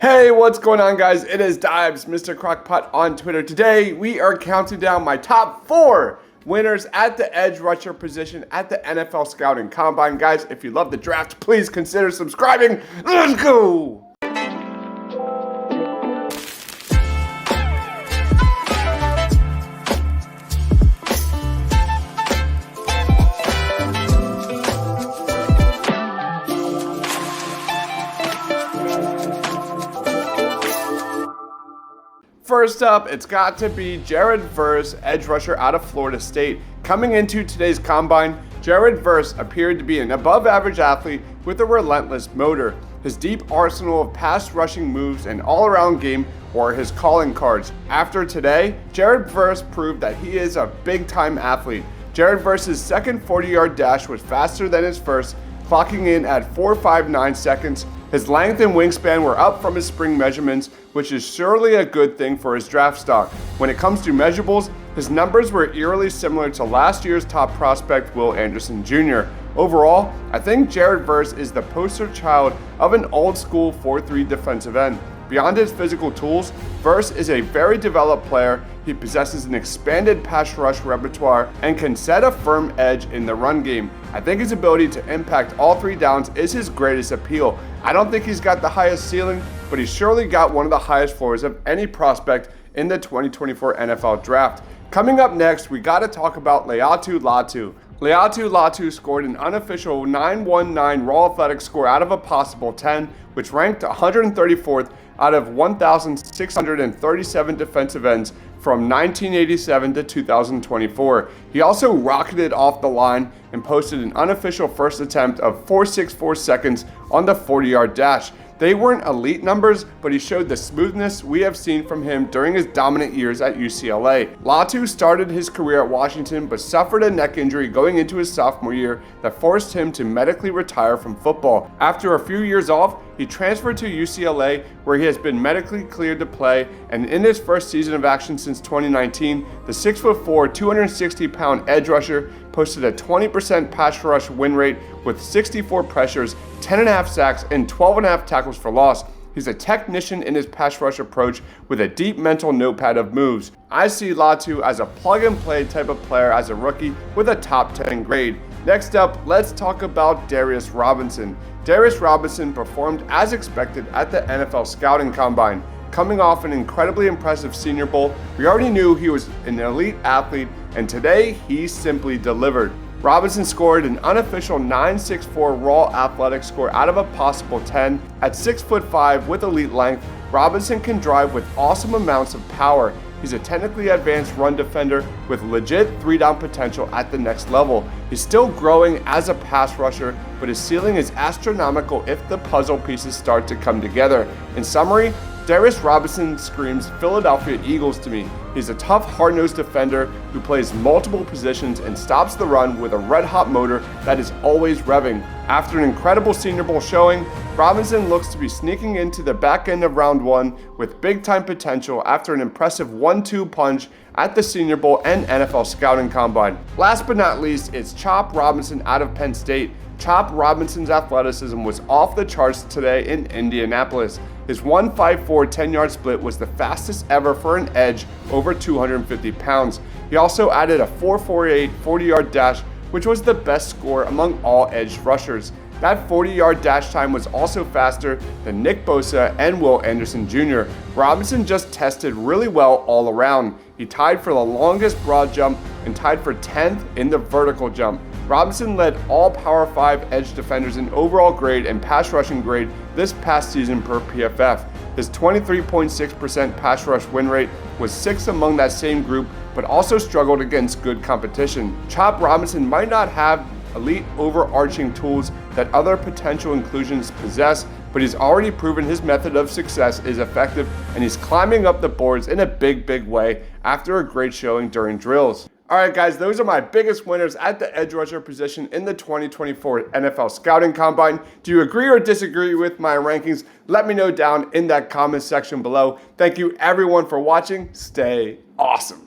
Hey, what's going on, guys? It is Dibes, Mr. Crockpot on Twitter. Today, we are counting down my top 4 winners at the edge rusher position at the NFL Scouting Combine. Guys, if you love the draft, please consider subscribing. Let's go! First up, it's got to be Jared Verse, edge rusher out of Florida State. Coming into today's combine, Jared Verse appeared to be an above-average athlete with a relentless motor. His deep arsenal of pass rushing moves and all-around game were his calling cards. After today, Jared Verse proved that he is a big-time athlete. Jared Verse's second 40-yard dash was faster than his first, clocking in at 4.59 seconds. His length and wingspan were up from his spring measurements, which is surely a good thing for his draft stock. When it comes to measurables, his numbers were eerily similar to last year's top prospect, Will Anderson Jr. Overall, I think Jared Verse is the poster child of an old-school 4-3 defensive end. Beyond his physical tools, Verse is a very developed player. He possesses an expanded pass rush repertoire and can set a firm edge in the run game. I think his ability to impact all 3 downs is his greatest appeal. I don't think he's got the highest ceiling, but he's surely got one of the highest floors of any prospect in the 2024 NFL Draft. Coming up next, we got to talk about Leu Latu. Leu Latu scored an unofficial 919 raw athletic score out of a possible 10, which ranked 134th out of 1,637 defensive ends from 1987 to 2024. He also rocketed off the line and posted an unofficial first attempt of 4.64 seconds on the 40-yard dash. They weren't elite numbers, but he showed the smoothness we have seen from him during his dominant years at UCLA. Latu started his career at Washington, but suffered a neck injury going into his sophomore year that forced him to medically retire from football. After a few years off, he transferred to UCLA, where he has been medically cleared to play, and in his first season of action since 2019, the 6'4", 260-pound edge rusher posted a 20% pass rush win rate with 64 pressures, 10.5 sacks, and 12.5 tackles for loss. He's a technician in his pass rush approach with a deep mental notepad of moves. I see Latu as a plug-and-play type of player as a rookie with a top 10 grade. Next up, let's talk about Darius Robinson. Darius Robinson performed as expected at the NFL Scouting Combine. Coming off an incredibly impressive Senior Bowl, we already knew he was an elite athlete, and today he simply delivered. Robinson scored an unofficial 9.64 raw athletic score out of a possible 10. At 6'5" with elite length, Robinson can drive with awesome amounts of power. He's a technically advanced run defender with legit 3-down potential at the next level. He's still growing as a pass rusher, but his ceiling is astronomical if the puzzle pieces start to come together. In summary, Darius Robinson screams Philadelphia Eagles to me. He's a tough, hard-nosed defender who plays multiple positions and stops the run with a red-hot motor that is always revving. After an incredible Senior Bowl showing, Robinson looks to be sneaking into the back end of round 1 with big-time potential after an impressive 1-2 punch at the Senior Bowl and NFL Scouting Combine. Last but not least, it's Chop Robinson out of Penn State. Chop Robinson's athleticism was off the charts today in Indianapolis. His 1.54 10-yard split was the fastest ever for an edge over 250 pounds. He also added a 4.48 40-yard dash, which was the best score among all edge rushers. That 40-yard dash time was also faster than Nick Bosa and Will Anderson Jr. Robinson just tested really well all around. He tied for the longest broad jump and tied for 10th in the vertical jump. Robinson led all Power 5 edge defenders in overall grade and pass rushing grade this past season per PFF. His 23.6% pass rush win rate was 6th among that same group, but also struggled against good competition. Chop Robinson might not have elite overarching tools that other potential inclusions possess, but he's already proven his method of success is effective, and he's climbing up the boards in a big way after a great showing during drills. Alright guys, those are my biggest winners at the edge rusher position in the 2024 NFL Scouting Combine. Do you agree or disagree with my rankings? Let me know down in that comment section below. Thank you everyone for watching. Stay awesome.